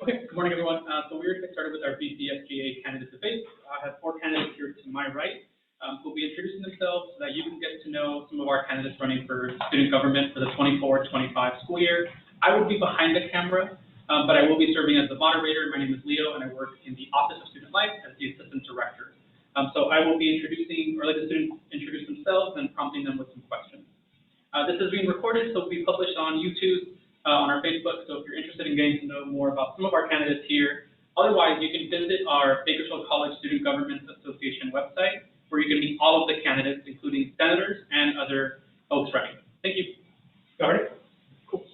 Okay, good morning, everyone. So we're going to get started with our BCSGA Candidate Debates. I have 4 candidates here to my right who will be introducing themselves so that you can get to know some of our candidates running for student government for the 24-25 school year. I will be behind the camera, but I will be serving as the moderator. My name is Leo, and I work in the Office of Student Life as the Assistant Director. So I will be introducing, or let the students introduce themselves and prompting them with some questions. This is being recorded, so it will be published on YouTube, on our Facebook, so if you're interested in getting to know more about some of our candidates here. Otherwise, you can visit our Bakersfield College Student Government Association website, where you can meet all of the candidates, including senators and other folks running. Thank you. Got it? Cool.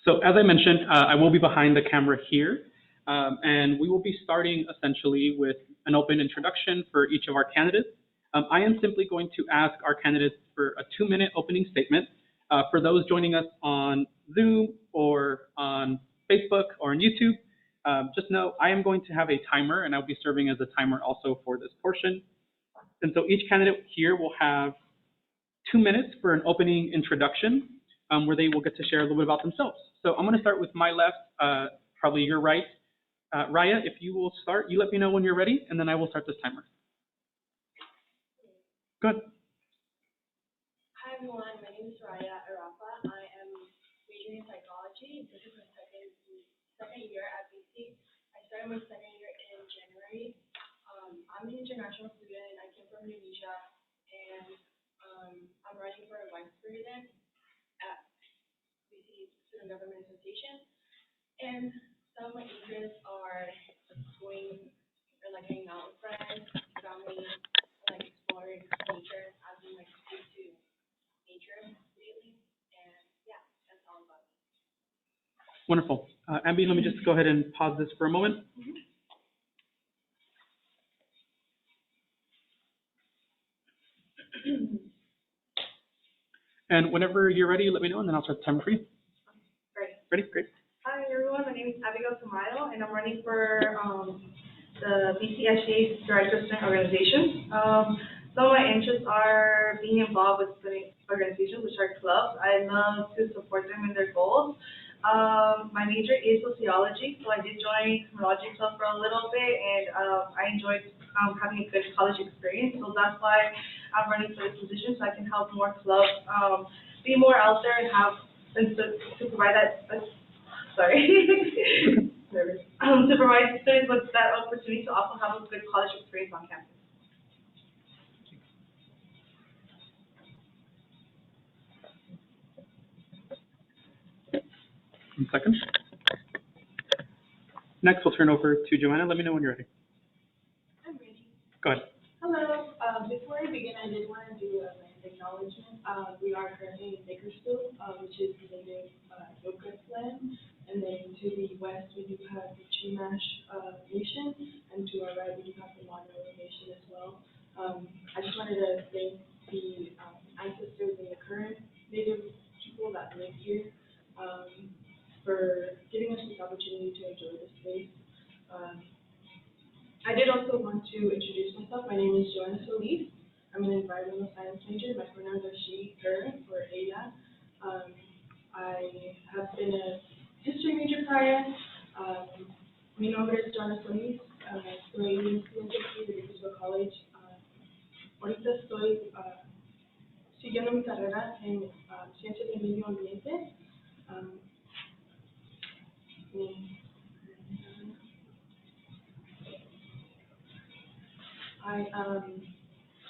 So as I mentioned, I will be behind the camera here, and we will be starting essentially with an open introduction for each of our candidates. I am simply going to ask our candidates for a 2-minute opening statement. For those joining us on Zoom or on Facebook or on YouTube, just know I am going to have a timer, and I'll be serving as a timer also for this portion. And so each candidate here will have 2 minutes for an opening introduction, where they will get to share a little bit about themselves. So I'm going to start with my left, probably your right. Raya, if you will start, you let me know when you're ready, and then I will start this timer. Good. Hi everyone, my name is Raya, Arafah. I am majoring in psychology. This is my second year at BC. I started my second year in January. I'm an international student. I came from Indonesia, and I'm running for a vice president at BC Student Government Association. And some of my interests are going or like hanging out with friends, family, and like exploring nature. I've been like into nature lately, and yeah, that's all about it. Wonderful. Abby, let me just go ahead and pause this for a moment. And whenever you're ready, let me know, and then I'll start the timer for you. Great. Ready? Great. Hi everyone, my name is Abigail, Tamayo, and I'm running for the BCSGA Director Student Organization. Some of my interests are being involved with student organizations, which are clubs. I love to support them in their goals. My major is sociology, so I did join criminology club for a little bit, and I enjoyed having a good college experience. So that's why I'm running for this position, so I can help more clubs be more out there and have to provide that. To provide students with that opportunity to also have a good college experience on campus. 1 second. Next, we'll turn over to Johana. Let me know when you're ready. I'm ready. Go ahead. Hello. Before I begin, I did want to do a land acknowledgement. We are currently in Bakersfield, which is the native Yokut land. And then to the west, we do have the Chumash Nation, and to our right, we do have the Monroe Nation as well. I just wanted to thank the ancestors and the current native people that live here for giving us this opportunity to enjoy this space. I did also want to introduce myself. My name is Johana Solis. I'm an environmental science major. My pronouns are she, her, or ella. I have been a history major prior. Mi nombre es Johana Solis. Soy un estudiante aquí de Bakersfield College. Ahorita estoy siguiendo mi carrera en ciencias del medio ambiente. I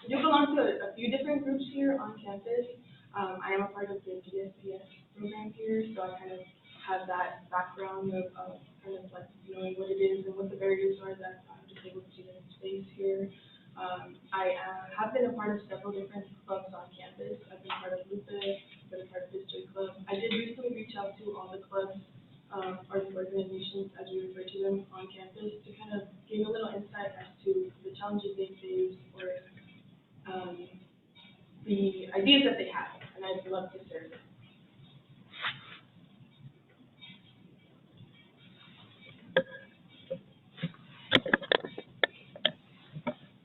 do belong to a few different groups here on campus. I am a part of the DSPS program here, so I kind of have that background of kind of like knowing what it is and what the barriers are that disabled students face here. I have been a part of several different clubs on campus. I've been part of Lupus, been a part of History Club. I did recently reach out to all the clubs or the organizations, as we refer to them, on campus to kind of gain a little insight as to the challenges they face or the ideas that they have, and I'd love to serve them.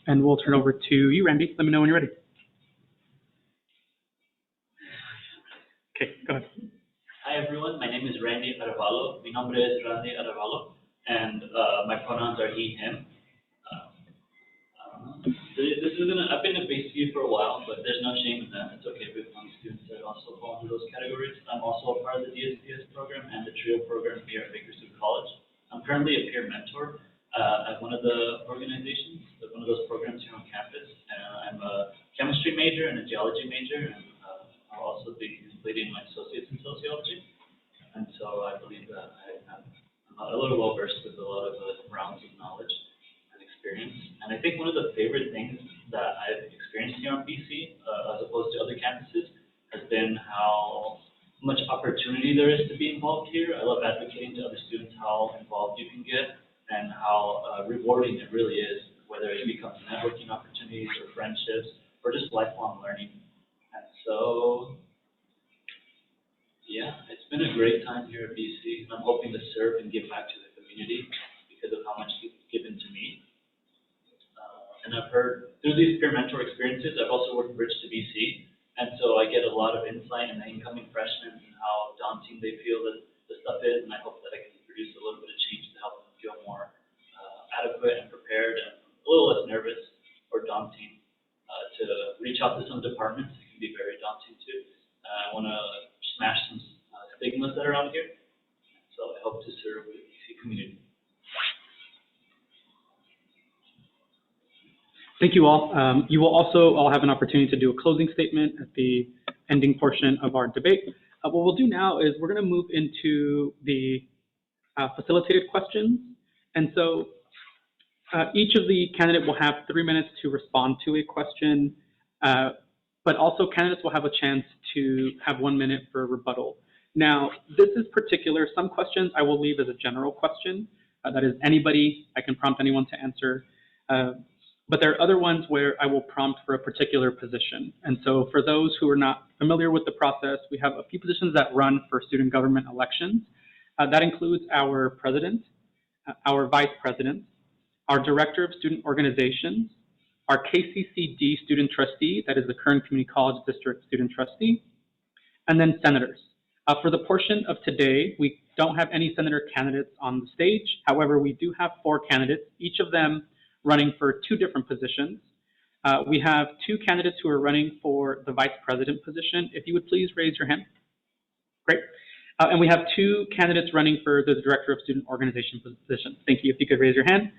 And we'll turn over to you, Randy. Let me know when you're ready. nombre es Arevalo, and my pronouns are he, him. I've been at BC for a while, but there's no shame in that. It's okay if we find students that also fall into those categories. I'm also a part of the DSPS program and the TRIO program here at Bakersfield College. I'm currently a peer mentor at one of the organizations, one of those programs here on campus. I'm a chemistry major and a geology major, and I'll also be completing my associates in sociology. And so I believe that I'm a little well versed with a lot of the rounds of knowledge and experience. And I think one of the favorite things that I've experienced here on BC, as opposed to other campuses, has been how much opportunity there is to be involved here. I love advocating to other students how involved you can get and how rewarding it really is, whether it becomes networking opportunities or friendships or just lifelong learning. And so, yeah, it's been a great time here at BC, and I'm hoping to serve and give back to the community because of how much you've given to me. And I've heard, through these peer mentor experiences, I've also worked Bridge to BC, and so I get a lot of insight in the incoming freshmen and how daunting they feel that the stuff is, and I hope that I can produce a little bit of change to help them feel more adequate and prepared and a little less nervous or daunting to reach out to some departments. It can be very daunting too. I want to smash some stigmas that are out here, so I hope to serve the BC community. Thank you all. You will also all have an opportunity to do a closing statement at the ending portion of our debate. What we'll do now is we're going to move into the facilitated questions. And so each of the candidates will have 3 minutes to respond to a question, but also candidates will have a chance to have 1 minute for a rebuttal. Now, this is particular. Some questions I will leave as a general question. That is anybody, I can prompt anyone to answer. But there are other ones where I will prompt for a particular position. And so for those who are not familiar with the process, we have a few positions that run for student government elections. That includes our president, our vice president, our director of student organizations, our KCCD student trustee, that is the Kern Community College District student trustee, and then senators. For the portion of today, we don't have any senator candidates on the stage. However, we do have 4 candidates, each of them running for 2 different positions. We have 2 candidates who are running for the vice president position. If you would please raise your hand. Great. And we have 2 candidates running for the director of student organization position. Thank you. If you could raise your hand.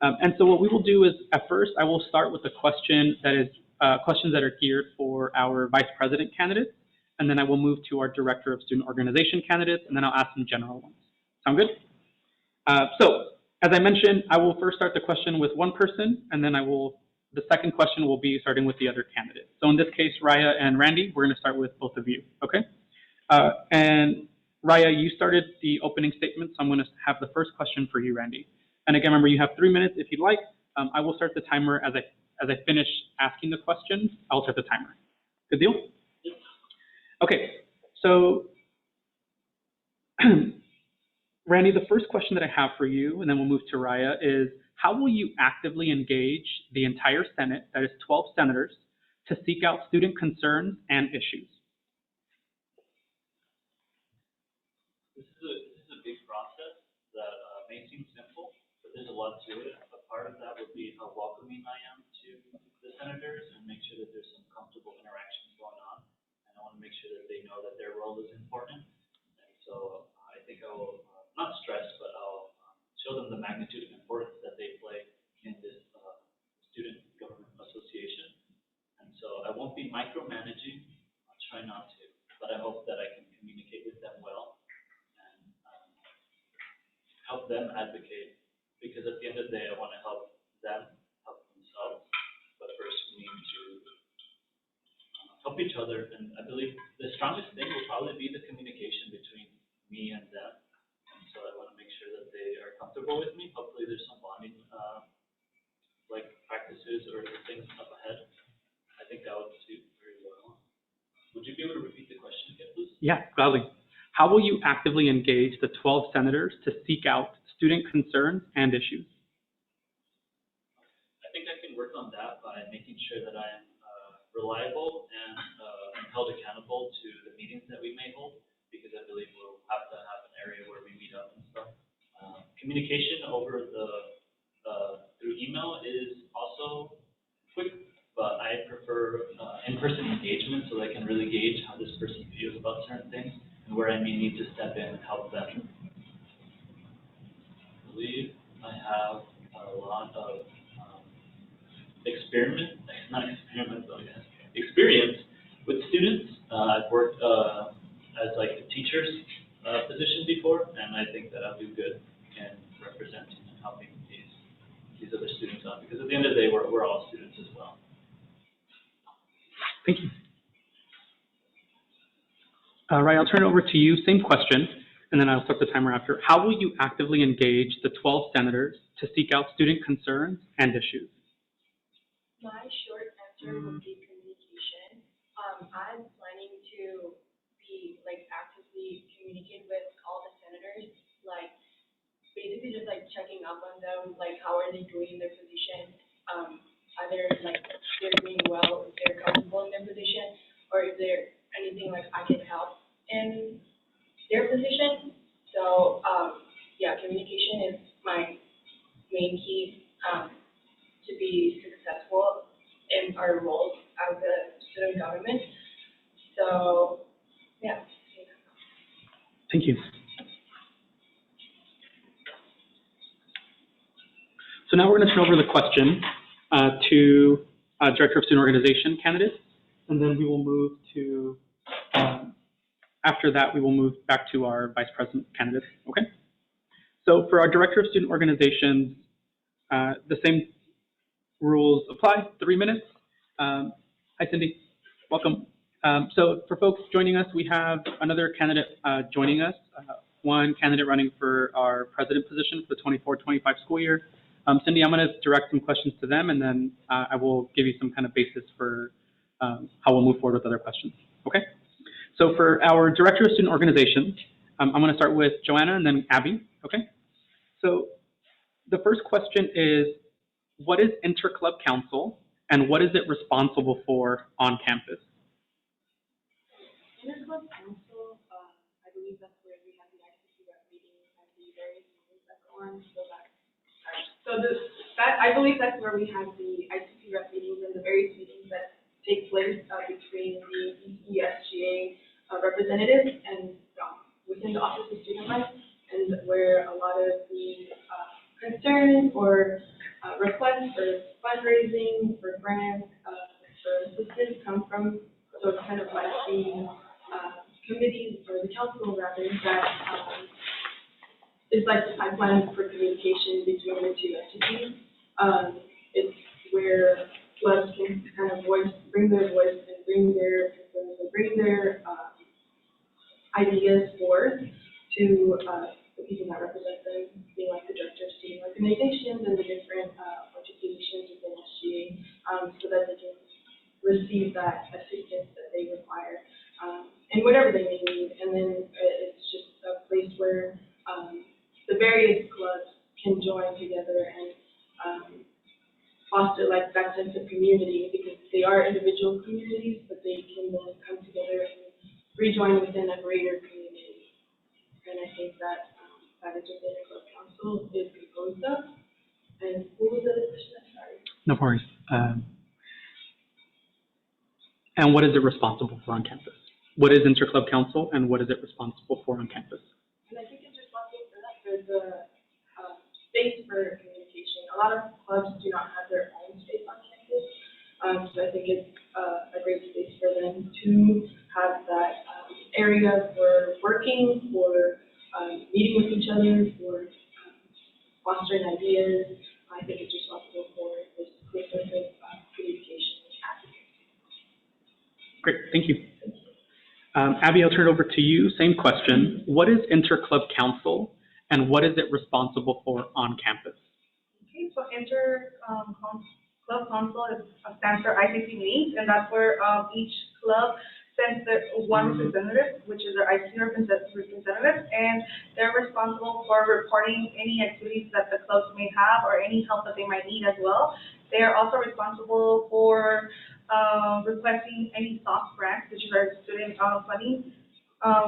And so what we will do is, at first, I will start with a question that is questions that are geared for our vice president candidates, and then I will move to our director of student organization candidates, and then I'll ask some general ones. Sound good? So, as I mentioned, I will first start the question with one person, and then the second question will be starting with the other candidate. So in this case, Raya and Randy, we're going to start with both of you, okay? And Raya, you started the opening statement, so I'm going to have the first question for you, Randy. And again, remember, you have 3 minutes if you'd like. I will start the timer as I finish asking the question. I'll start the timer. Good deal? Okay, so Randy, the first question that I have for you, and then we'll move to Raya, is how will you actively engage the entire Senate, that is 12 senators, to seek out student concerns and issues? This is a big process that may seem simple, but there's a lot to it. A part of that would be how welcoming I am to the senators and make sure that there's some comfortable interactions going on. And I want to make sure that they know that their role is important. And so I think I will not stress, but I'll show them the magnitude of importance that they play in this student government association. And so I won't be micromanaging. I'll try not to, but I hope that I can communicate with them well and help them advocate. Because at the end of the day, I want to help them help themselves. But first, we need to help each other. And I believe the strongest thing will probably be the communication between me and them. So I want to make sure that they are comfortable with me. Hopefully there's some bonding like practices or things up ahead. I think that would suit very well. Would you be able to repeat the question again, please? Yeah, gladly. How will you actively engage the 12 senators to seek out student concerns and issues? I think I can work on that by making sure that I am reliable and held accountable to the meetings that we may hold. Because because I believe we'll have to have an area where we meet up and stuff. Communication over through email is also quick, but I prefer in-person engagement so that I can really gauge how this person feels about certain things and where I may need to step in and help them. I believe I have a lot of experience with students. I've worked as like a teacher's position before, and I think that I'll do good in representing and helping these other students out, because at the end of the day, we're all students as well. Thank you. Raya, I'll turn it over to you. Same question, and then I'll start the timer after. How will you actively engage the 12 senators to seek out student concerns and issues? My short answer would be communication. I'm planning to be actively communicate with all the senators, basically just checking up on them, how are they doing in their position, either they're doing well, if they're comfortable in their position, or if there anything I can help in their position. So yeah, communication is my main key to be successful in our roles as a student government. So yeah. Thank you. So now we're going to turn over the question to Director of Student Organization candidates, and then we will move to, after that, we will move back to our Vice President candidates, okay? So for our Director of Student Organizations, the same rules apply, 3 minutes. Hi, Cindy, welcome. So for folks joining us, we have another candidate joining us, one candidate running for our president position for the 24-25 school year. Cindy, I'm going to direct some questions to them, and then I will give you some kind of basis for how we'll move forward with other questions, okay? So for our Director of Student Organizations, I'm going to start with Johana and then Abby, okay? So the first question is, what is Interclub Council, and what is it responsible for on campus? Interclub Council, I believe that's where we have the ICC rep meetings and the various meetings that go on. I believe that's where we have the ICC rep meetings and the various meetings that take place between the BCSGA representatives and within the Office of Student Life, and where a lot of the concerns or requests for fundraising, for grants, for assistance come from. So it's kind of like the committees or the council rather that is like the pipeline for communication between the two entities. It's where clubs can kind of bring their voice and bring their concerns and bring their ideas forth to the people that represent them, being like the director of student organizations and the different organizations within SGA, so that they can receive that assistance that they require, and whatever they may need. And then it's just a place where the various clubs can join together and foster that sense of community, because they are individual communities, but they can then come together and rejoin within a greater community. And I think that that is what the Interclub Council is composed of. And what was the other question? I'm sorry. No worries. And what is it responsible for on campus? What is Interclub Council, and what is it responsible for on campus? And I think it's responsible for that, for the space for communication. A lot of clubs do not have their own space on campus, so I think it's a great space for them to have that area for working, for meeting with each other, for fostering ideas. I think it's responsible for this process of communication. Great, thank you. Abby, I'll turn it over to you. Same question. What is Interclub Council, and what is it responsible for on campus? Okay, so Interclub Council stands for ICC meetings, and that's where each club sends their one representative, which is their ICC representative, and they're responsible for reporting any activities that the clubs may have or any help that they might need as well. They are also responsible for requesting any soft grants, which is our student funding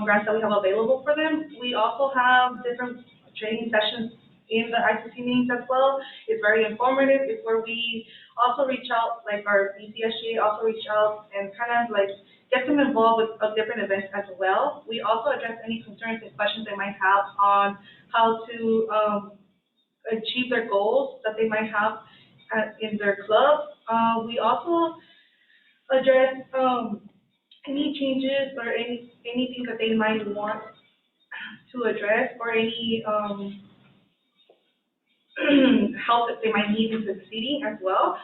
grants that we have available for them. We also have different training sessions in the ICC meetings as well. It's very informative. It's where we also reach out, like our BCSGA also reach out and kind of like get them involved with different events as well. We also address any concerns and questions they might have on how to achieve their goals that they might have in their club. We also address any changes or anything that they might want to address, or any help that they might need in succeeding as well.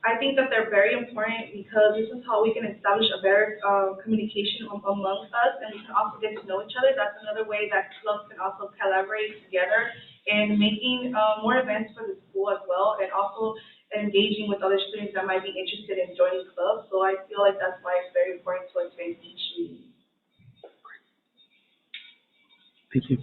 I think that they're very important because this is how we can establish a better communication amongst us, and we can also get to know each other. That's another way that clubs can also collaborate together in making more events for the school as well, and also engaging with other students that might be interested in joining clubs. So I feel like that's why it's very important to attend each meeting. Thank you.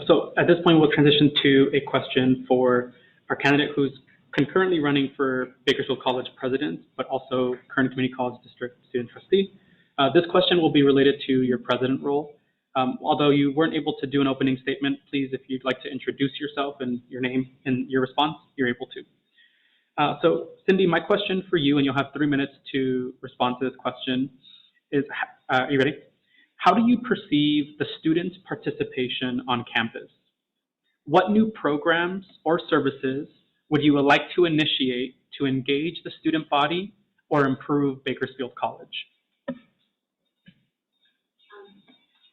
So at this point, we'll transition to a question for our candidate who's concurrently running for Bakersfield College President, but also current Community College District Student Trustee. This question will be related to your President role. Although you weren't able to do an opening statement, please, if you'd like to introduce yourself and your name and your response, you're able to. So Cindy, my question for you, and you'll have 3 minutes to respond to this question, is, are you ready? How do you perceive the students' participation on campus? What new programs or services would you like to initiate to engage the student body or improve Bakersfield College?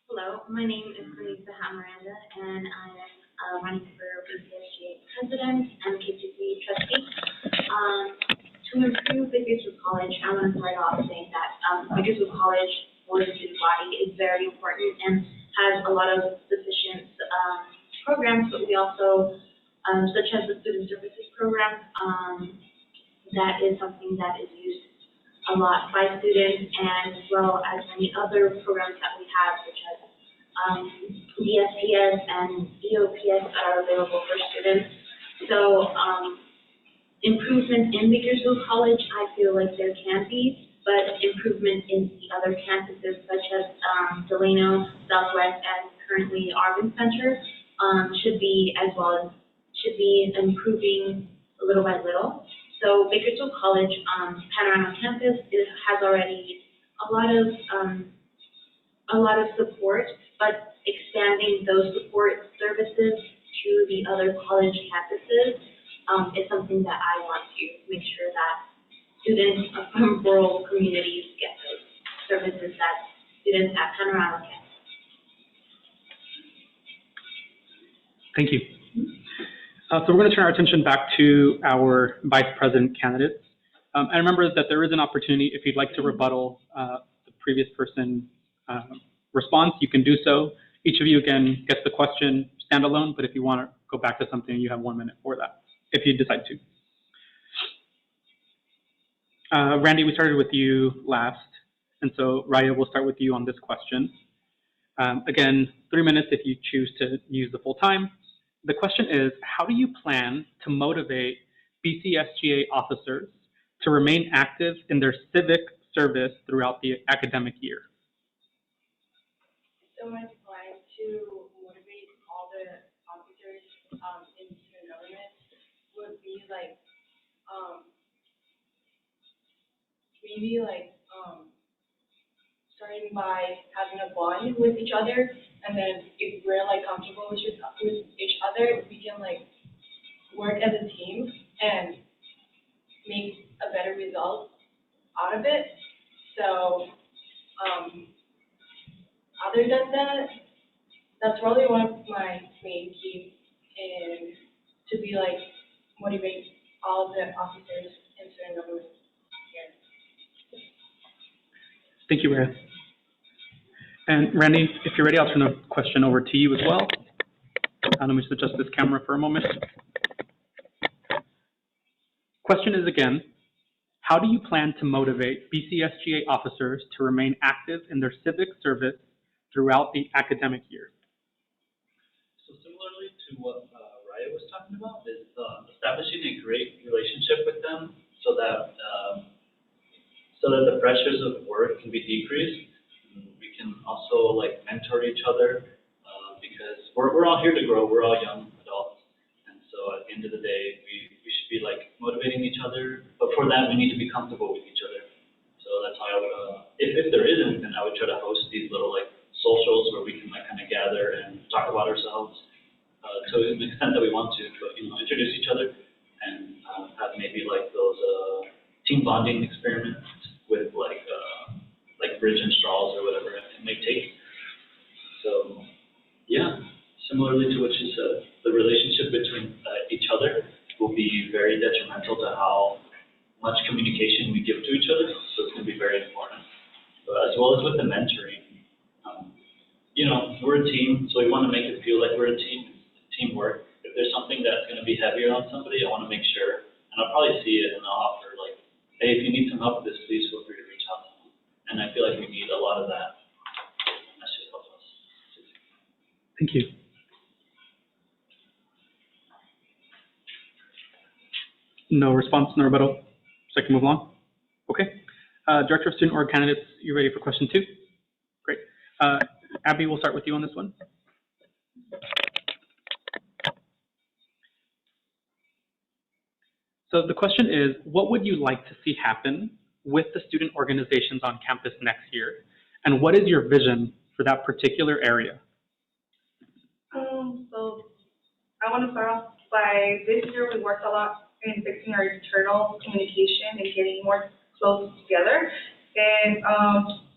Hello, my name is Miranda, and I am running for BCSGA President and KCCD Trustee. To improve Bakersfield College, I want to start off saying that Bakersfield College Board of Student Body is very important and has a lot of sufficient programs, but we also, such as the Student Services Program, that is something that is used a lot by students, and as well as many other programs that we have, such as DSPS and EOPS that are available for students. So improvement in Bakersfield College, I feel like there can be, but improvement in the other campuses, such as Delano, Southwest, and currently Arvin Center, should be improving little by little. So Bakersfield College Panorama Campus has already a lot of support, but expanding those support services to the other college campuses is something that I want to make sure that students from rural communities get those services that students at Panorama Campus. Thank you. So we're going to turn our attention back to our Vice President candidates. And remember that there is an opportunity, if you'd like to rebuttal the previous person's response, you can do so. Each of you, again, gets the question standalone, but if you want to go back to something, you have 1 minute for that, if you decide to. Randy, we started with you last, and so Raya, we'll start with you on this question. Again, 3 minutes if you choose to use the full time. The question is, how do you plan to motivate BCSGA officers to remain active in their civic service throughout the academic year? So my plan to motivate all the officers in student government would be like maybe like starting by having a bond with each other, and then if we're like comfortable with each other, we can like work as a team and make a better result out of it. So other than that, that's probably one of my main keys, in to be like motivate all of the officers in student government here. Thank you, Raya. And Randy, if you're ready, I'll turn the question over to you as well. Let me just adjust this camera for a moment. Question is again, how do you plan to motivate BCSGA officers to remain active in their civic service throughout the academic year? So similarly to what Raya was talking about, is establishing a great relationship with them so that the pressures of work can be decreased. can also like mentor each other, because we're all here to grow. We're all young adults, and so at the end of the day, we should be like motivating each other. But for that, we need to be comfortable with each other. So that's how I would, if there isn't, then I would try to host these little like socials where we can like kind of gather and talk about ourselves to the extent that we want to, but introduce each other and have maybe like those team bonding experiments with like bridge and straws or whatever it may take. So yeah, similarly to what you said, the relationship between each other will be very detrimental to how much communication we give to each other, so it's going to be very important. But as well as with the mentoring, we're a team, so we want to make it feel like we're a team, teamwork. If there's something that's going to be heavier on somebody, I want to make sure, and I'll probably see it and I'll offer like, hey, if you need some help with this, please feel free to reach out to me. And I feel like we need a lot of that. That should help us. Thank you. No response, no rebuttal. So I can move along? Okay. Director of Student Org Candidates, you ready for question 2? Great. Abby, we'll start with you on this one. So the question is, what would you like to see happen with the student organizations on campus next year? And what is your vision for that particular area? So I want to start off by this year we worked a lot in fixing our internal communication and getting more close together. And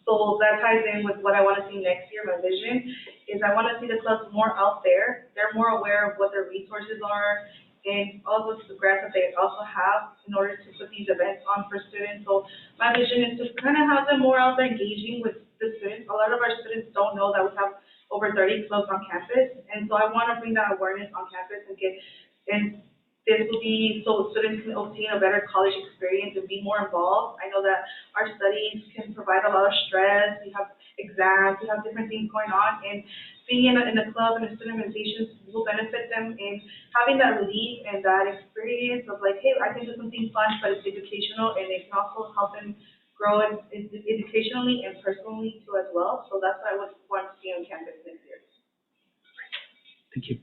so that ties in with what I want to see next year. My vision is I want to see the clubs more out there. They're more aware of what their resources are and also the grants that they also have in order to put these events on for students. So my vision is to kind of have them more out there engaging with the students. A lot of our students don't know that we have over 30 clubs on campus, and so I want to bring that awareness on campus and this will be so students can obtain a better college experience and be more involved. I know that our studies can provide a lot of stress. We have exams, we have different things going on, and being in a club and a student organizations will benefit them in having that relief and that experience of like, hey, I can do something fun, but it's educational, and it can also help them grow educationally and personally too as well. So that's what I would want to see on campus next year. Thank you.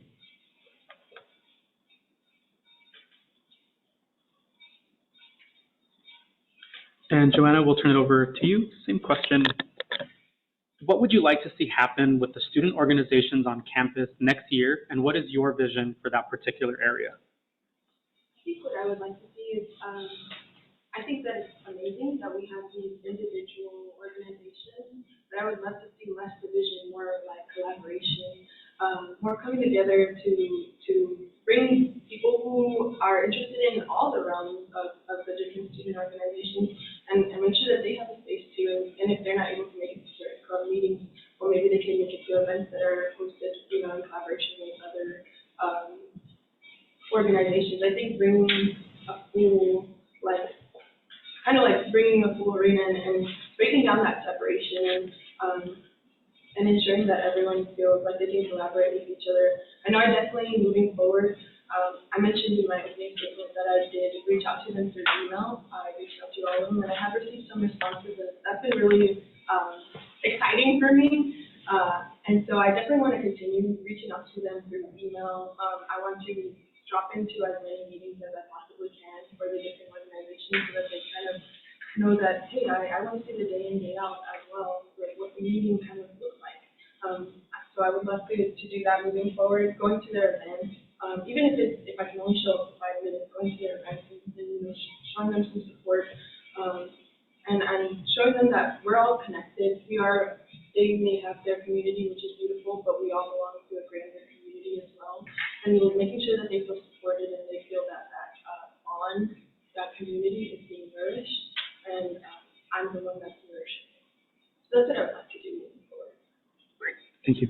And Johana, we'll turn it over to you. Same question. What would you like to see happen with the student organizations on campus next year, and what is your vision for that particular area? I think what I would like to see is, I think that it's amazing that we have these individual organizations, but I would love to see less division, more like collaboration, more coming together to bring people who are interested in all the realms of the different student organizations and make sure that they have a space too. And if they're not able to make it to certain club meetings, or maybe they can make it to events that are hosted, in collaboration with other organizations. I think bringing a full, kind of like bringing a full arena and breaking down that separation and ensuring that everyone feels like they can collaborate with each other. I know I definitely, moving forward, I mentioned in my opening statement that I did reach out to them through email. I reached out to all of them, and I have received some responses, and that's been really exciting for me. And so I definitely want to continue reaching out to them through email. I want to drop into as many meetings as I possibly can for the different organizations so that they kind of know that, hey, I want to see the day in, day out as well, like what the meeting kind of looks like. So I would love to do that moving forward, going to their events, even if I can only show up for 5 minutes, going to their events and showing them some support, and showing them that we're all connected. They may have their community, which is beautiful, but we all belong to a grander community as well. And making sure that they feel supported and they feel that bond, that community is being nourished, and I'm the one that's nourished. So that's what I would like to do moving forward. Great, thank you.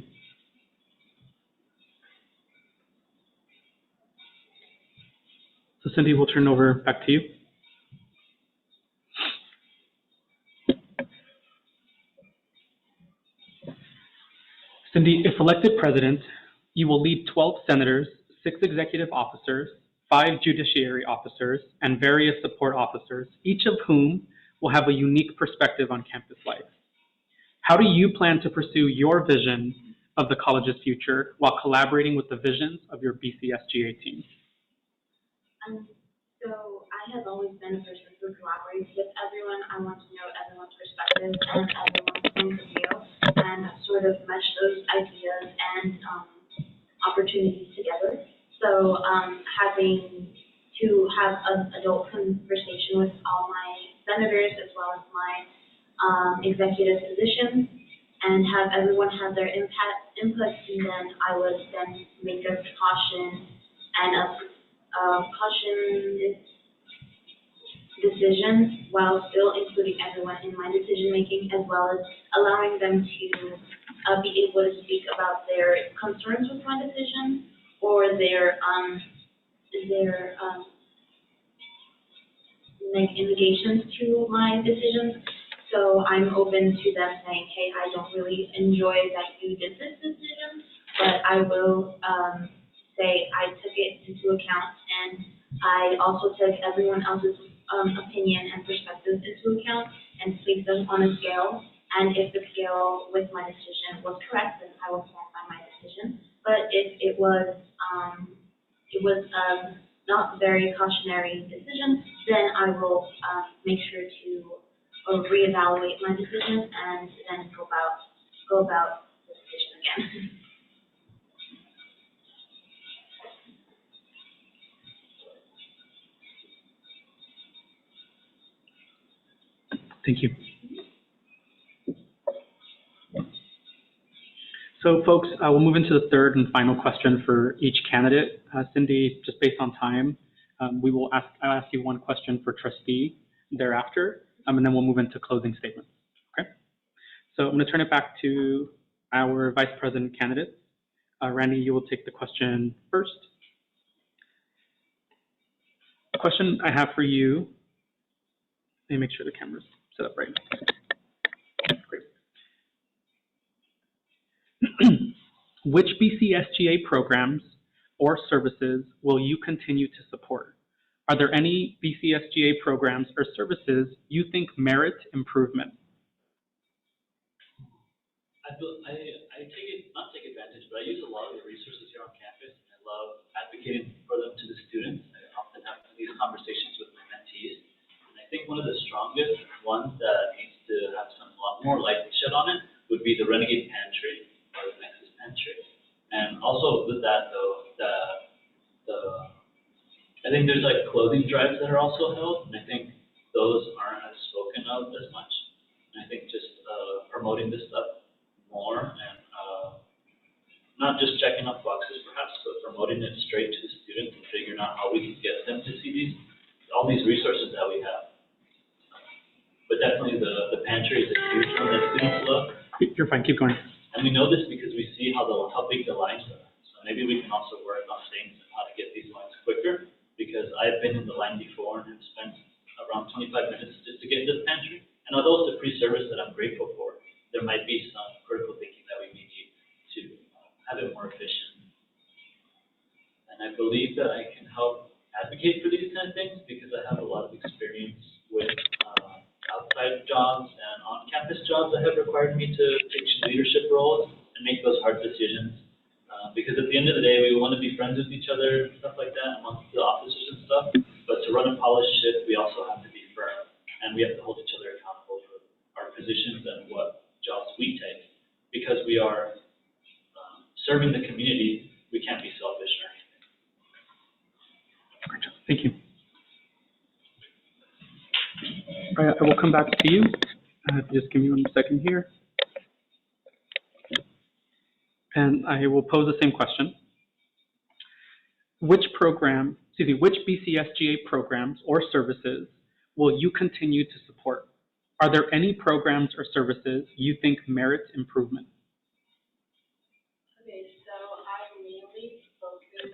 So Cindy, we'll turn over back to you. Cindy, if elected president, you will lead 12 senators, 6 executive officers, 5 judiciary officers, and various support officers, each of whom will have a unique perspective on campus life. How do you plan to pursue your vision of the college's future while collaborating with the visions of your BCSGA team? So I have always been a person who collaborates with everyone. I want to know everyone's perspective and everyone's point of view, and sort of mesh those ideas and opportunities together. So having to have an adult conversation with all my senators as well as my executive positions, and have everyone have their input, and then I would then make a caution and caution decisions while still including everyone in my decision making, as well as allowing them to be able to speak about their concerns with my decision or their like indications to my decisions. So I'm open to them saying, hey, I don't really enjoy that you did this decision, but I will say I took it into account, and I also took everyone else's opinion and perspectives into account and placed them on a scale. And if the scale with my decision was correct, then I will stand by my decision. But if it was not very cautionary decision, then I will make sure to reevaluate my decision and then go about the decision again. Thank you. So folks, we'll move into the third and final question for each candidate. Cindy, just based on time, I'll ask you one question for trustee thereafter, and then we'll move into closing statements, okay? So I'm gonna turn it back to our vice president candidates. Randy, you will take the question first. The question I have for you, let me make sure the camera's set up right. Great. Which BCSGA programs or services will you continue to support? Are there any BCSGA programs or services you think merit improvement? I not take advantage, but I use a lot of the resources here on campus, and I love advocating for them to the students. I often have these conversations with my mentees, and I think one of the strongest ones that needs to have a lot more light shed on it would be the Renegade Pantry or the Nexus Pantry. And also with that though, I think there's like clothing drives that are also held, and I think those aren't as spoken of as much. And I think just promoting this stuff more and not just checking off boxes perhaps, but promoting it straight to the students and figuring out how we can get them to see all these resources that we have. But definitely the pantry is a huge one that students love. You're fine, keep going. And we know this because we see how big the lines are. So maybe we can also work on things on how to get these lines quicker, because I've been in the line before and have spent around 25 minutes just to get into the pantry. And although it's a free service that I'm grateful for, there might be some critical thinking that we may need to have it more efficient. And I believe that I can help advocate for these kind of things because I have a lot of experience with outside jobs and on-campus jobs that have required me to take leadership roles and make those hard decisions. Because at the end of the day, we want to be friends with each other and stuff like that amongst the officers and stuff. But to run a polished ship, we also have to be firm, and we have to hold each other accountable for our positions and what jobs we take. Because we are serving the community, we can't be selfish or anything. Thank you. All right, I will come back to you. Just give me 1 second here. And I will pose the same question. Which BCSGA programs or services will you continue to support? Are there any programs or services you think merit improvement? Okay, so I would mainly focus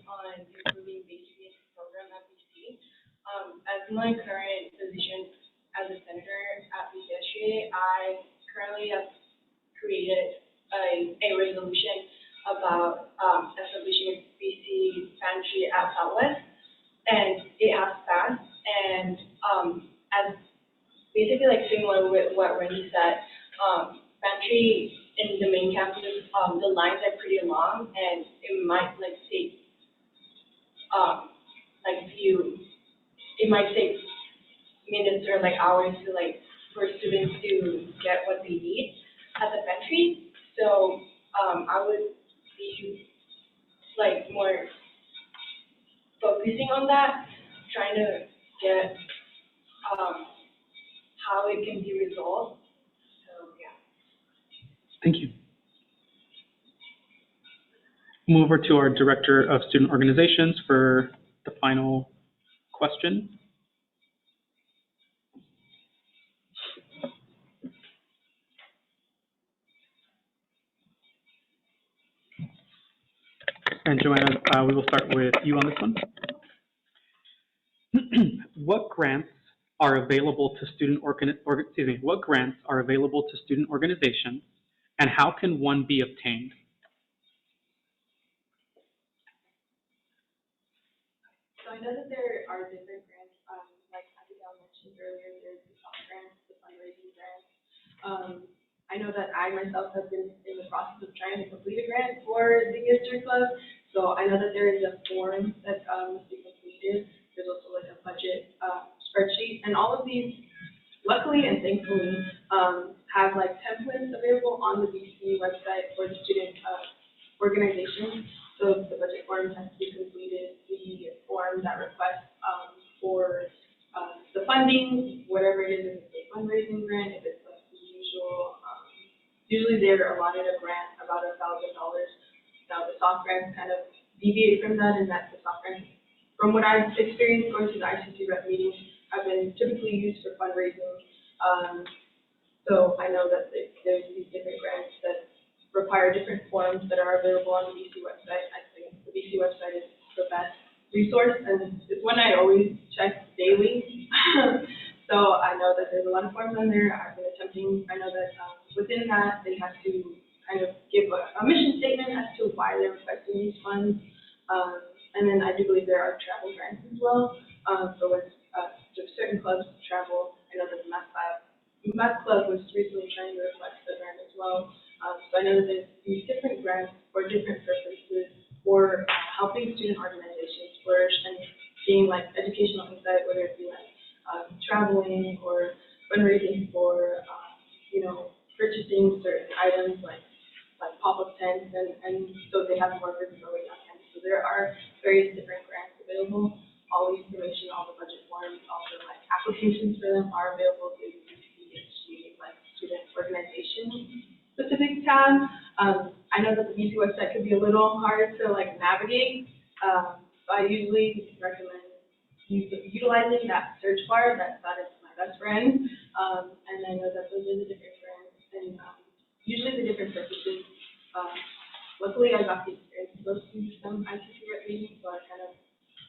on improving BCS program at BC. As my current position as a senator at BCSGA, I currently have created a resolution about establishing a BC pantry at Southwest, and it has passed. And as basically like similar with what Randy said. Pantry in the main campus, the lines are pretty long, and it might like take it might take minutes or like hours to like for students to get what they need at the pantry. So I would be like more focusing on that, trying to get how it can be resolved. So yeah. Thank you. Move over to our Director of Student Organizations for the final question. And Johana, we will start with you on this one. What grants are available to what grants are available to student organizations, and how can one be obtained? So I know that there are different grants, like Abigail mentioned earlier, there's the soft grants, the fundraising grants. I know that I myself have been in the process of trying to complete a grant for the History Club. So I know that there is a form that must be completed. There's also like a budget spreadsheet, and all of these, luckily and thankfully, have like templates available on the BC website for the student organization. So the budget form has to be completed, the form that requests for the funding, whatever it is, if it's a fundraising grant, if it's like the usual, usually they're allotted a grant about $1,000. Now the soft grants kind of deviate from that, and that the soft grants, from what I've experienced going to the ICC rep meetings, have been typically used for fundraising. So I know that there's these different grants that require different forms that are available on the BC website. I think the BC website is the best resource, and it's one I always check daily. So I know that there's a lot of forms on there. I've been attempting, I know that within that, they have to kind of give a mission statement as to why they're requesting these funds. And then I do believe there are travel grants as well. So when certain clubs travel, I know that the math club was recently trying to request the grant as well. So I know that there's these different grants for different purposes for helping student organizations flourish and gain like educational insight, whether it be like traveling or fundraising for, purchasing certain items like pop-up tents, and so they have more visibility on campus. So there are various different grants available. All the information, all the budget forms, also like applications for them are available through the BCSGA like student organization specific tab. I know that the BC website could be a little hard to like navigate. So I usually recommend utilizing that search bar. That is my best friend. And I know that those are the different grants and usually the different purposes. Luckily, I got the experience to go to some ICC rep meetings, so I kind of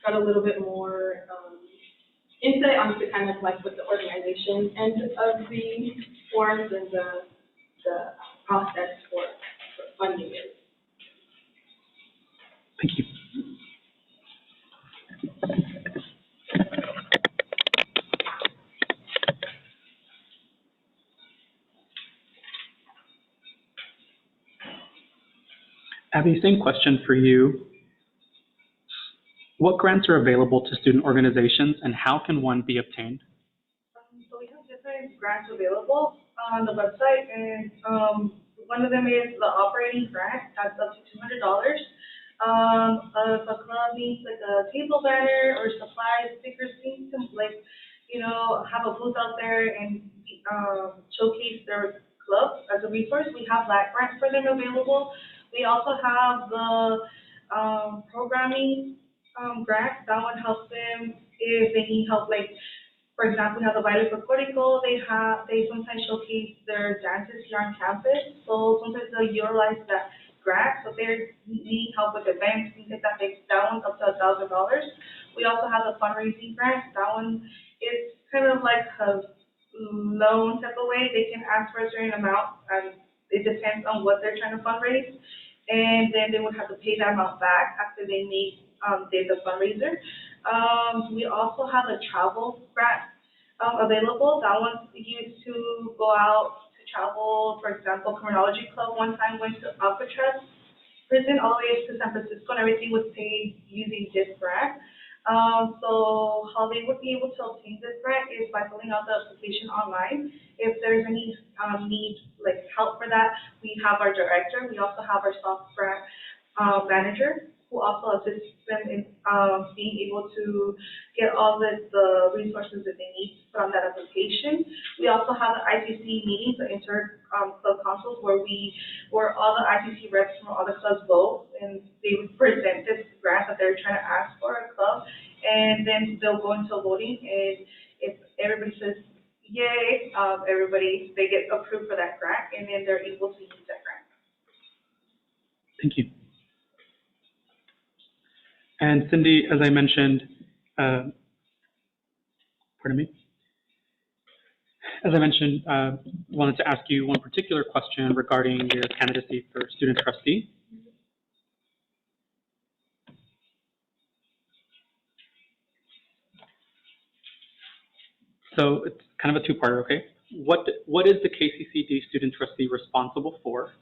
got a little bit more insight onto kind of like what the organization end of the forms and the process for funding is. Thank you. Abby, same question for you. What grants are available to student organizations, and how can one be obtained? So we have different grants available on the website, and one of them is the operating grant. That's up to $200. If a club needs like a table banner or supplies, stickers, things to like, have a booth out there and showcase their club as a resource, we have that grant for them available. We also have the programming grant. That one helps them if they need help, like, for example, we have the Baile Folklorico. They sometimes showcase their dances here on campus. So sometimes they'll utilize that grant. So if they need help with events, things like that, that one's up to $1,000. We also have the fundraising grant. That one is kind of like a loan type of way. They can ask for a certain amount, and it depends on what they're trying to fundraise. And then they would have to pay that amount back after they did the fundraiser. We also have a travel grant. available. That one's used to go out to travel. For example, Criminology Club one time went to Alcatraz prison all the way to San Francisco, and everything was paid using this grant. So how they would be able to obtain this grant is by filling out the application online. If there's any need, like help for that, we have our director. We also have our soft grant manager who also assists them in being able to get all the resources that they need from that application. We also have the ICC meetings, the inter-club councils, where all the ICC reps from all the clubs vote, and they would present this grant that they're trying to ask for a club, and then they'll go into voting, and if everybody says yay, they get approved for that grant, and then they're able to use that grant. Thank you. And Cindy, as I mentioned, pardon me. As I mentioned, wanted to ask you one particular question regarding your candidacy for student trustee. So it's kind of a two-parter, okay? What is the KCCD student trustee responsible for?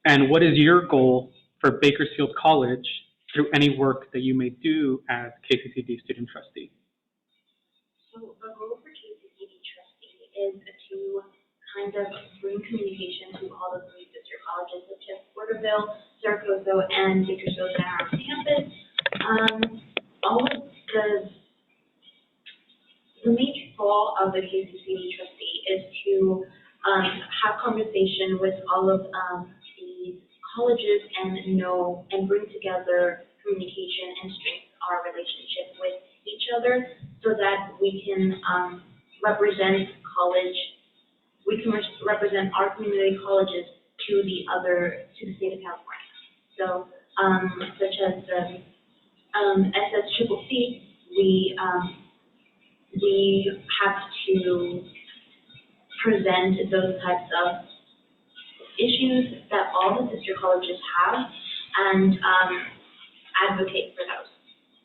And what is your goal for Bakersfield College through any work that you may do as KCCD student trustee? So the goal for KCCD trustee is to kind of bring communication to all the three sister colleges, such as Porterville, Saragossa, and Bakersfield that are on campus. All of the major goal of the KCCD trustee is to have conversation with all of the colleges and bring together communication and strengthen our relationship with each other so that we can represent represent our community colleges to the state of California. So such as the SSCCC, we have to present those types of issues that all the sister colleges have and advocate for those.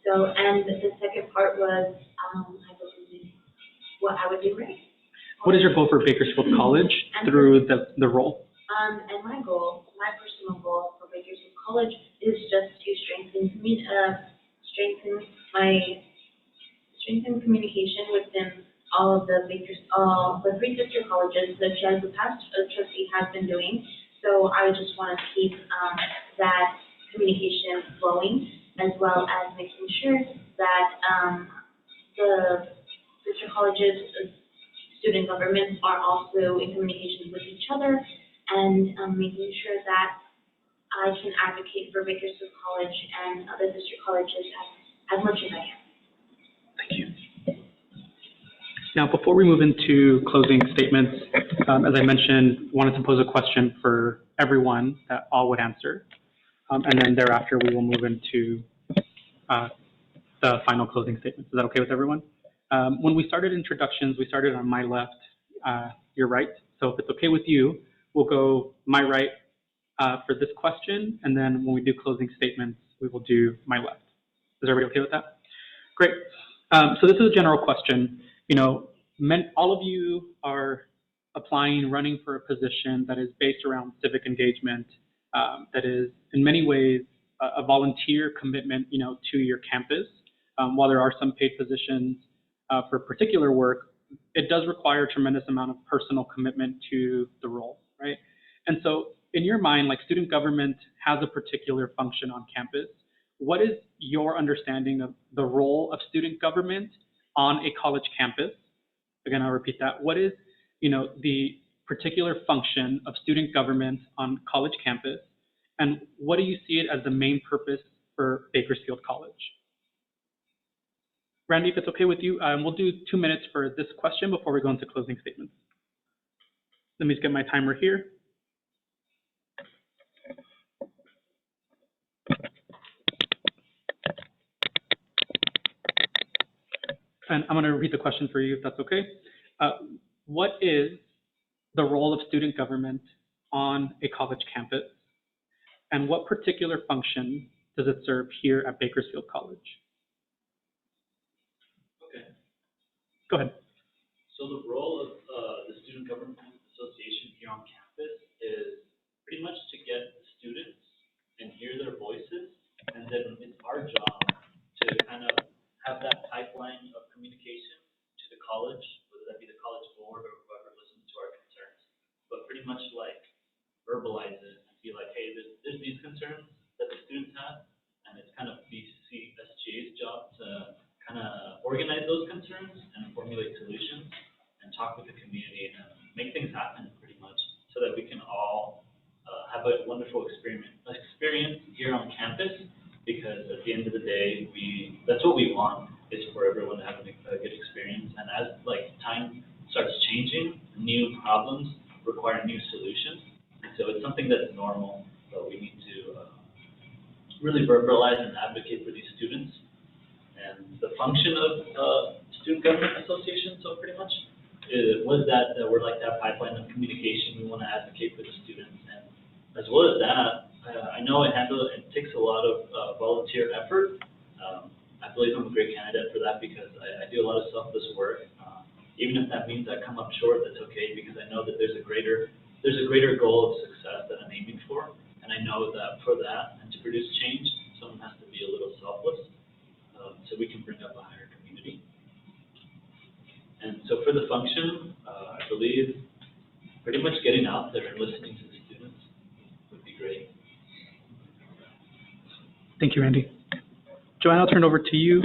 So, and the second part was, I believe, what I would do right. What is your goal for Bakersfield College through the role? And my personal goal for Bakersfield College is just to strengthen communication within all of the three sister colleges, such as the past trustee has been doing. So I just want to keep that communication flowing, as well as making sure that the sister colleges, student governments are also in communication with each other, and making sure that I can advocate for Bakersfield College and other sister colleges as much as I can. Thank you. Now, before we move into closing statements, as I mentioned, wanted to pose a question for everyone that all would answer, and then thereafter we will move into the final closing statements. Is that okay with everyone? When we started introductions, we started on my left, your right. So if it's okay with you, we'll go my right for this question, and then when we do closing statements, we will do my left. Is everybody okay with that? Great. So this is a general question. You know, all of you are applying, running for a position that is based around civic engagement, that is in many ways a volunteer commitment, you know, to your campus. While there are some paid positions for particular work, it does require a tremendous amount of personal commitment to the role, right? And so in your mind, like student government has a particular function on campus. What is your understanding of the role of student government on a college campus? Again, I'll repeat that. What is, you know, the particular function of student government on college campus, and what do you see it as the main purpose for Bakersfield College? Randy, if it's okay with you, we'll do 2 minutes for this question before we go into closing statements. Let me just get my timer here. And I'm going to repeat the question for you, if that's okay. What is the role of student government on a college campus, and what particular function does it serve here at Bakersfield College? Okay. Go ahead. So the role of the Student Government Association here on campus is pretty much to get the students and hear their voices, and then it's our job to kind of have that pipeline of communication to the college, whether that be the college board or whoever listens to our concerns, but pretty much like verbalize it and be like, hey, there's these concerns that the students have, and it's kind of BCSGA's job to kind of organize those concerns and formulate solutions and talk with the community and make things happen pretty much so that we can all have a wonderful experience here on campus, because at the end of the day, that's what we want, is for everyone to have a good experience. And as like time starts changing, new problems require new solutions. And so it's something that's normal, but we need to really verbalize and advocate for these students. And the function of Student Government Association, so pretty much, was that we're like that pipeline of communication. We want to advocate for the students, and as well as that, I know it takes a lot of volunteer effort. I believe I'm a great candidate for that because I do a lot of selfless work. Even if that means I come up short, that's okay, because I know that there's a greater goal of success that I'm aiming for, and I know that for that and to produce change, someone has to be a little selfless, so we can bring up a higher community. And so for the function, I believe pretty much getting out there and listening to the students would be great. Thank you, Randy. Johana, I'll turn over to you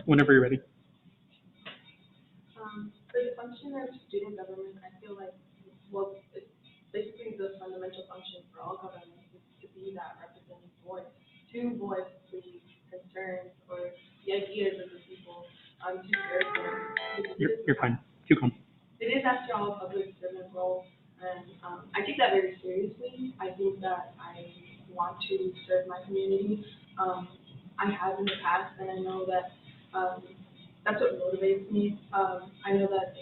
whenever you're ready. For the function of student government, I feel like, well, it's basically the fundamental function for all governments is to be that representing voice, to voice the concerns or the ideas of the people, to hear them. You're fine. Keep going. It is, after all, a public servant role, and I take that very seriously. I think that I want to serve my community. I have in the past, and I know that that's what motivates me. I know that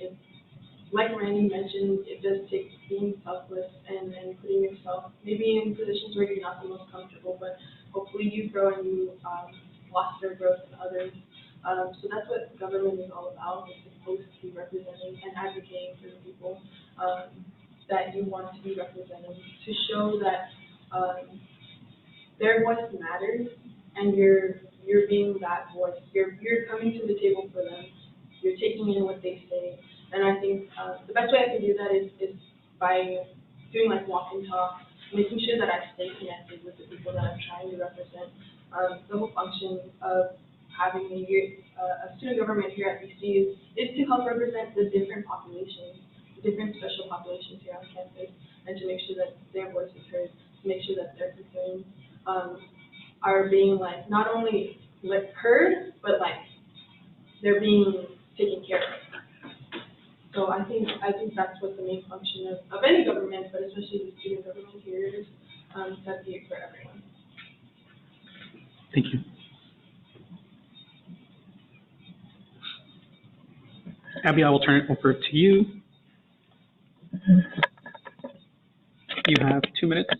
like Randy mentioned, it does take being selfless and putting yourself maybe in positions where you're not the most comfortable, but hopefully you grow and you foster growth in others. So that's what government is all about. It's supposed to be representing and advocating for the people that you want to be representing, to show that their voice matters, and you're being that voice. You're coming to the table for them. You're taking in what they say, and I think the best way I can do that is by doing like walk and talk, making sure that I stay connected with the people that I'm trying to represent. The whole function of having a student government here at BC is to help represent the different populations, the different special populations here on campus, and to make sure that their voice is heard, to make sure that their concerns are being like not only like heard, but like they're being taken care of. So I think that's what the main function of any government, but especially the student government here is, to advocate for everyone. Thank you. Abigail, I will turn it over to you. You have 2 minutes.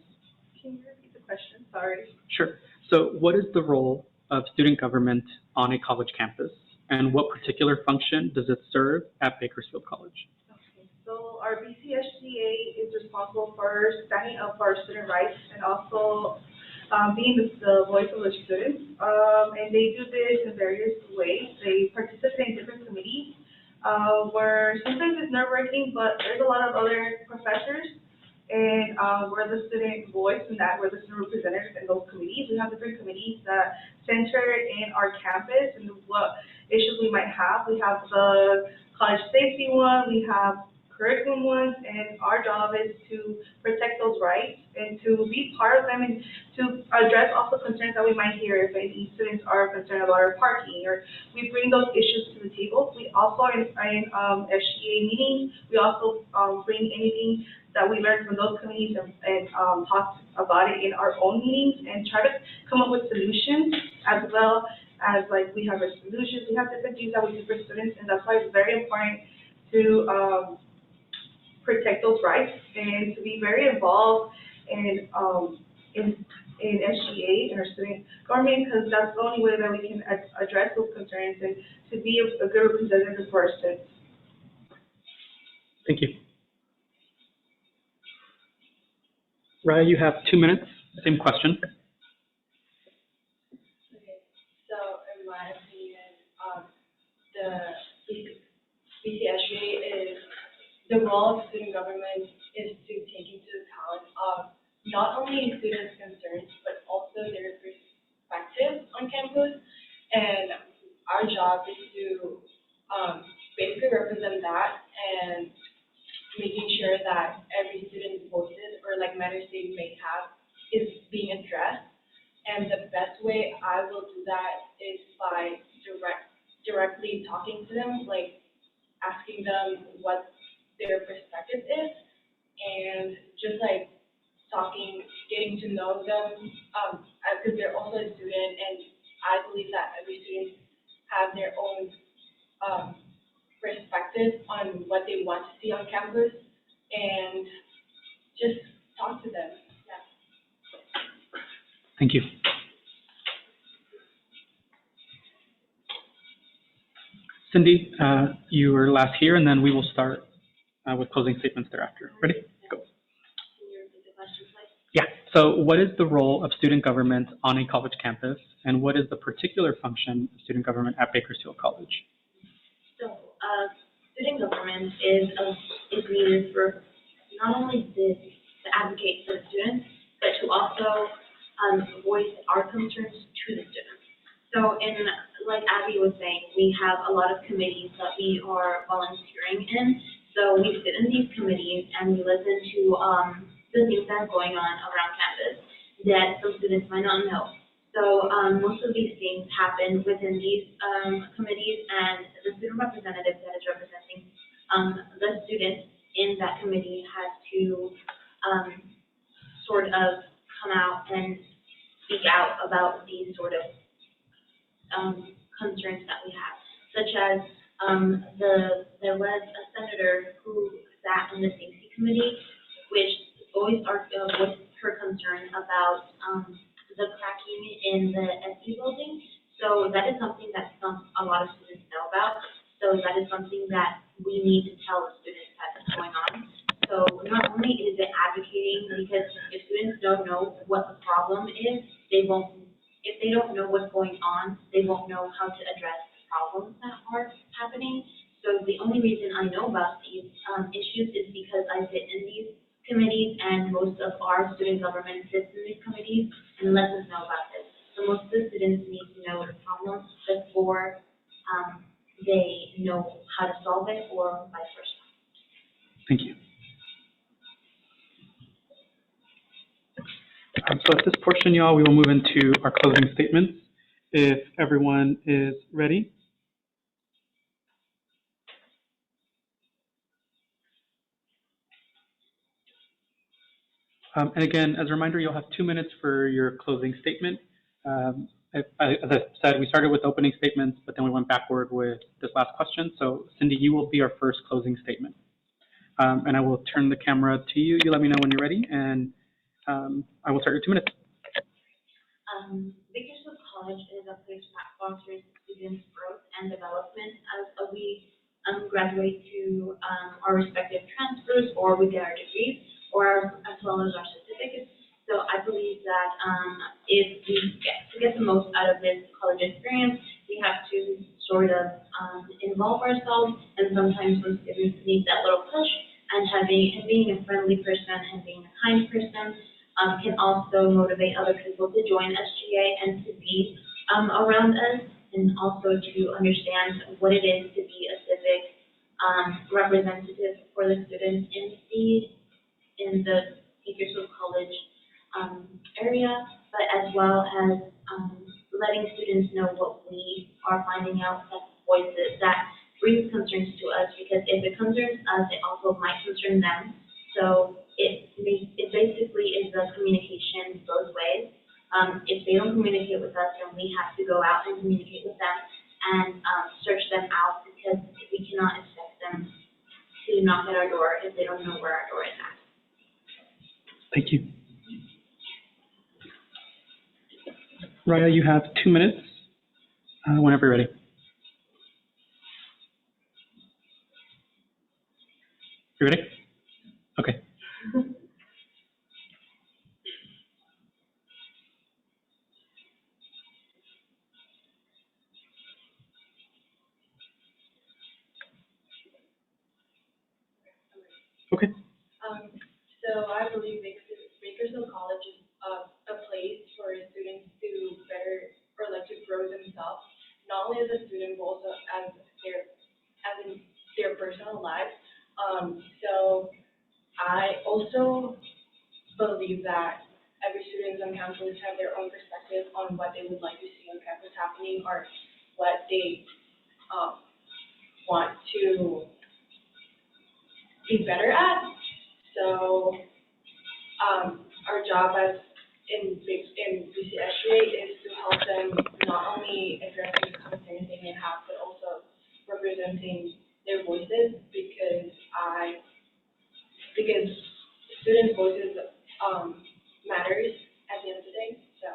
Can you repeat the question? Sorry. Sure. So what is the role of student government on a college campus, and what particular function does it serve at Bakersfield College? Okay, so our BCSGA is responsible for standing up for our student rights and also being the voice of the students. And they do this in various ways. They participate in different committees where sometimes it's nerve-wracking, but there's a lot of other professors, and we're the student voice in that, we're the student representatives in those committees. We have different committees that center in our campus and what issues we might have. We have the college safety one, we have curriculum ones, and our job is to protect those rights and to be part of them and to address also concerns that we might hear if any students are concerned about our parking, or we bring those issues to the table. We also in SGA meetings, we also bring anything that we learn from those committees and talk about it in our own meetings and try to come up with solutions, as well as like we have resolutions, we have different things that we do for students, and that's why it's very important to protect those rights and to be very involved in SGA and our student government, because that's the only way that we can address those concerns and to be a good representative for our students. Thank you. Raya, you have 2 minutes. Same question. Okay, so in my opinion, the BCSGA is, the role of student government is to take into account not only students' concerns, but also their perspectives on campus. And our job is to basically represent that and making sure that every student's voices or like matters they may have is being addressed. And the best way I will do that is by directly talking to them, like asking them what their perspective is, and just like talking, getting to know them, because they're also a student, and I believe that every student have their own perspective on what they want to see on campus, and just talk to them. Yeah. Thank you. Cindy, you were last here, and then we will start with closing statements thereafter. Ready? Go. Can you repeat the question, please? Yeah. So what is the role of student government on a college campus, and what is the particular function of student government at Bakersfield College? So, student government is needed for not only to advocate for the students, but to also voice our concerns to the students. So, like Abby was saying, we have a lot of committees that we are volunteering in. So we sit in these committees and we listen to the things that are going on around campus that some students might not know. So most of these things happen within these committees, and the student representative that is representing the students in that committee has to sort of come out and speak out about these sort of concerns that we have, such as there was a senator who sat in the safety committee, which voiced her concern about the cracking in the SE building. So that is something that a lot of students know about. So that is something that we need to tell the students that is going on. So not only is it advocating, because if students don't know what the problem is, if they don't know what's going on, they won't know how to address the problems that are happening. So the only reason I know about these issues is because I sit in these committees, and most of our student government sits in these committees and lets us know about this. So most of the students need to know the problem before they know how to solve it, or vice versa. Thank you. So at this portion, y'all, we will move into our closing statements. If everyone is ready. And again, as a reminder, you'll have 2 minutes for your closing statement. As I said, we started with opening statements, but then we went backward with this last question. So Cindy, you will be our first closing statement. And I will turn the camera to you. You let me know when you're ready, and I will start your 2 minutes. Bakersfield College is a place that fosters students' growth and development as we graduate to our respective transfers, or we get our degrees, or as well as our certificates. So I believe that if we get the most out of this college experience, we have to sort of involve ourselves, and sometimes some students need that little push, and being a friendly person and being a kind person can also motivate other people to join SGA and to be around us, and also to understand what it is to be a civic representative for the students in the Bakersfield College area, but as well as letting students know what we are finding out as voices that brings concerns to us, because if it concerns us, it also might concern them. So it basically is a communication both ways. If they don't communicate with us, then we have to go out and communicate with them and search them out, because we cannot expect them to knock at our door if they don't know where our door is at. Thank you. Raya, you have 2 minutes, whenever you're ready. You ready? Okay. Okay. So I believe Bakersfield College is a place for students to better or like to grow themselves, not only as a student but also in their personal lives. So I also believe that every student on campus have their own perspective on what they would like to see on campus happening or what they want to be better at. So our job as in BCSGA is to help them not only addressing the concerns they may have, but also representing their voices because students' voices matters at the end of the day. So.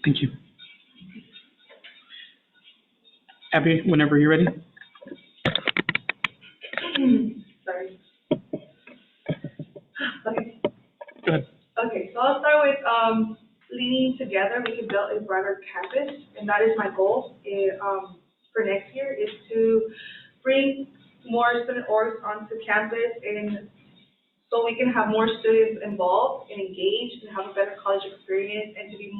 Thank you. Abby, whenever you're ready. Sorry. Okay. Go ahead. Okay, so I'll start with leading together, we can build a brighter campus, and that is my goal for next year is to bring more student orgs onto campus, and so we can have more students involved and engaged and have a better college experience and to be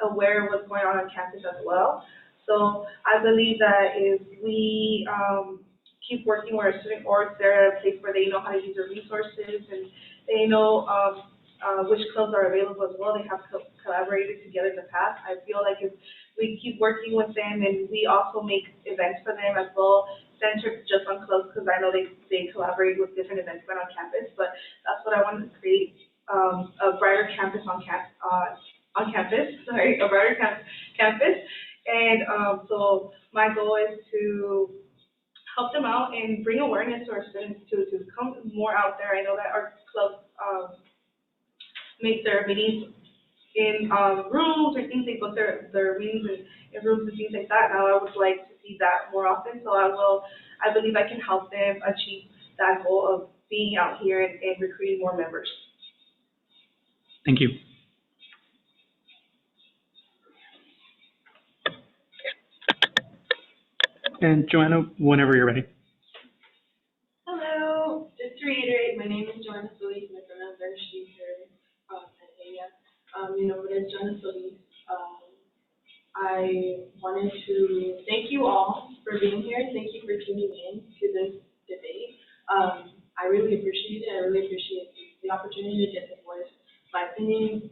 aware of what's going on campus as well. So I believe that if we keep working with our student orgs, they're at a place where they know how to use their resources and they know which clubs are available as well. They have collaborated together in the past. I feel like if we keep working with them and we also make events for them as well, centered just on clubs, because I know they collaborate with different events going on campus, but that's what I wanted to create, a brighter campus on campus, sorry, a brighter campus. And so my goal is to help them out and bring awareness to our students to come more out there. I know that our clubs make their meetings in rooms or things, they book their meetings in rooms and things like that. Now I would like to see that more often, so I believe I can help them achieve that goal of being out here and recruiting more members. Thank you. And Johana, whenever you're ready. Hello, just to reiterate, my name is Johana Solis, my pronouns are she, her, and ella. You know, but it's Johana Solis. I wanted to thank you all for being here. Thank you for tuning in to this debate. I really appreciate it. I really appreciate the opportunity to get to voice my opinions,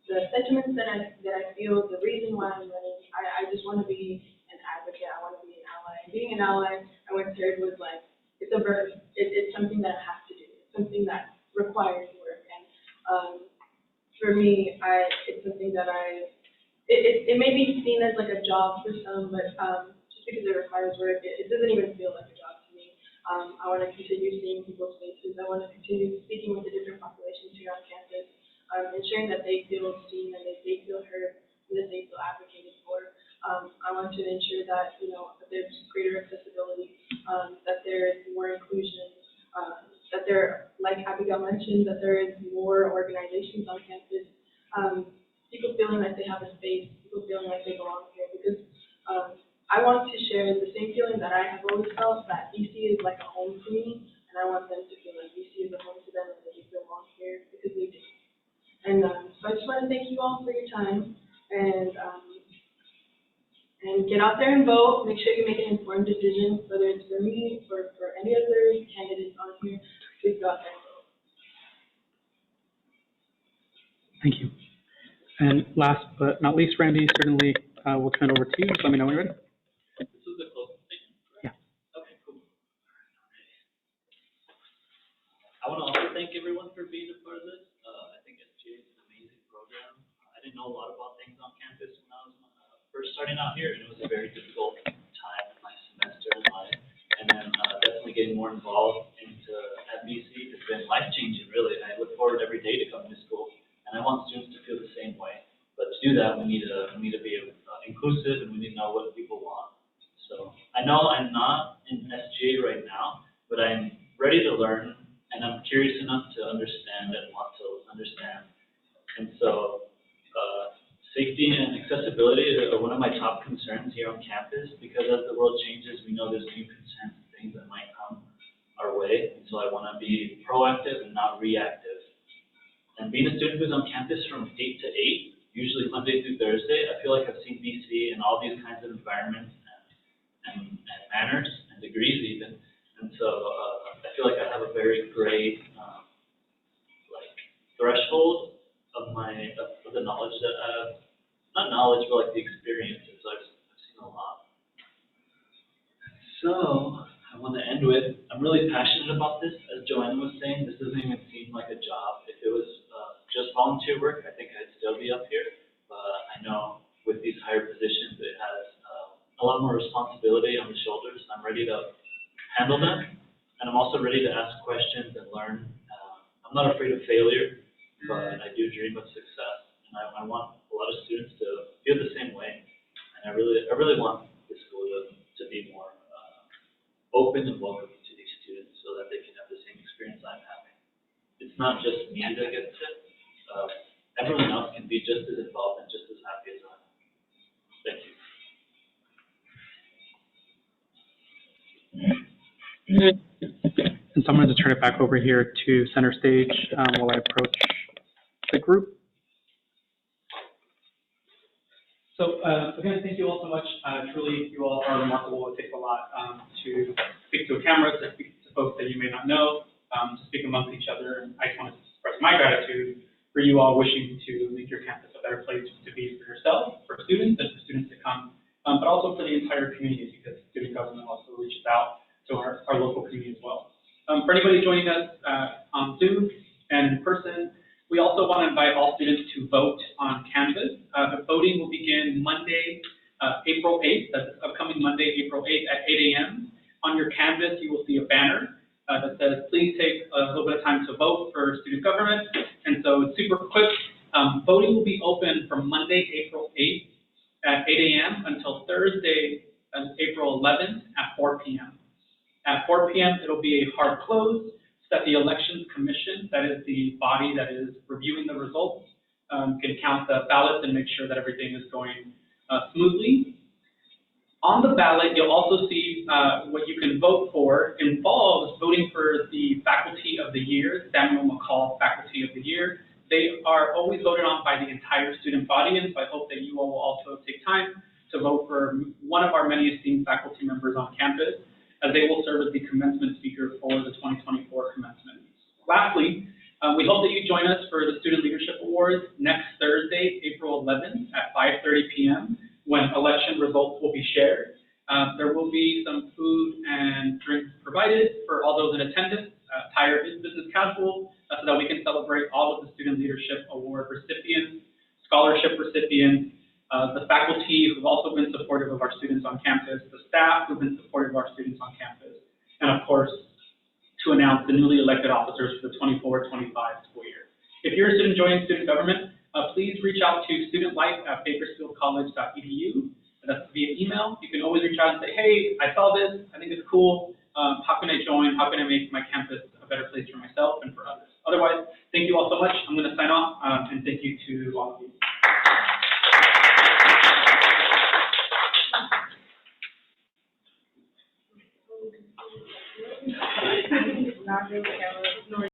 the sentiments that I feel, the reason why I'm running. I just want to be an advocate. I want to be an ally. And being an ally, I once heard was like, it's a verb. It's something that I have to do. It's something that requires work. And for me, it's something that it may be seen as like a job for some, but just because it requires work, it doesn't even feel like a job to me. I want to continue seeing people's faces. I want to continue speaking with the different populations here on campus, ensuring that they feel seen and that they feel heard and that they feel advocated for. I want to ensure that, you know, that there's greater accessibility, that there is more inclusion, that there, like Abigail mentioned, that there is more organizations on campus, people feeling like they have a space, people feeling like they belong here, because I want to share the same feeling that I have always felt, that BC is like a home to me, and I want them to feel like BC is a home to them and that they belong here, because they do. And so I just want to thank you all for your time, and get out there and vote. Make sure you make an informed decision, whether it's for me or for any other candidates on here. Please go out there and vote. Thank you. And last but not least, Randy, certainly we'll turn it over to you. Just let me know when you're ready. This was the closing statement, correct? Yeah. Okay, cool. I want to also thank everyone for being a part of this. I think SGA is an amazing program. I didn't know a lot about things on campus when I was first starting out here, and it was a very difficult time in my semester and life. And then definitely getting more involved at BC has been life-changing, really. I look forward every day to coming to school, and I want students to feel the same way. do that, we need to be inclusive, and we need to know what people want. So I know I'm not in SGA right now, but I'm ready to learn, and I'm curious enough to understand and want to understand. And so safety and accessibility are one of my top concerns here on campus, because as the world changes, we know there's new concerns and things that might come our way. And so I want to be proactive and not reactive. And being a student who's on campus from 8 to 8, usually Monday through Thursday, I feel like I've seen BC in all these kinds of environments and manners and degrees even. And so I feel like I have a very great threshold of the knowledge that not knowledge, but like the experiences. I've seen a lot. So I want to end with, I'm really passionate about this. As Johana was saying, this doesn't even seem like a job. If it was just volunteer work, I think I'd still be up here. But I know with these higher positions, it has a lot more responsibility on the shoulders. I'm ready to handle them, and I'm also ready to ask questions and learn. I'm not afraid of failure, but I do dream of success, and I want a lot of students to feel the same way. And I really want the school to be more open and welcoming to these students, so that they can have the same experience I'm having. It's not just me that gets it. Everyone else can be just as involved and just as happy as I am. Thank you. And so I'm going to turn it back over here to center stage while I approach the group. So again, thank you all so much. Truly, you all are remarkable. It takes a lot to speak to a camera, to speak to folks that you may not know, to speak amongst each other. And I just want to express my gratitude for you all wishing to make your campus a better place to be for yourself, for students, and for students to come, but also for the entire community, because student government also reaches out to our local community as well. For anybody joining us on Zoom and in person, we also want to invite all students to vote on Canvas. The voting will begin Monday, April 8th. That's upcoming Monday, April 8th at 8 a.m. On your Canvas, you will see a banner that says, please take a little bit of time to vote for student government. And so it's super quick. Voting will be open from Monday, April 8th at 8 a.m. until Thursday, April 11th at 4 p.m. At 4 p.m., it'll be a hard close, so that the Elections Commission, that is the body that is reviewing the results, can count the ballots and make sure that everything is going smoothly. On the ballot, you'll also see what you can vote for involves voting for the Faculty of the Year, Samuel McCall Faculty of the Year. They are always voted on by the entire student body, and so I hope that you all will also take time to vote for one of our many esteemed faculty members on campus, as they will serve as the commencement speaker for the 2024 commencement. Lastly, we hope that you join us for the Student Leadership Awards next Thursday, April 11th at 5:30 p.m. when election results will be shared. There will be some food and drinks provided for all those in attendance. Attire is business casual, so that we can celebrate all of the Student Leadership Award recipients, scholarship recipients, the faculty who've also been supportive of our students on campus, the staff who've been supportive of our students on campus, and of course, to announce the newly elected officers for the 24-25 school year. If you're interested in joining student government, please reach out to studentlife@bakersfieldcollege.edu. That's via email. You can always reach out and say, hey, I saw this, I think it's cool. How can I join? How can I make my campus a better place for myself and for others? Otherwise, thank you all so much. I'm going to sign off, and thank you to all of you. Not really,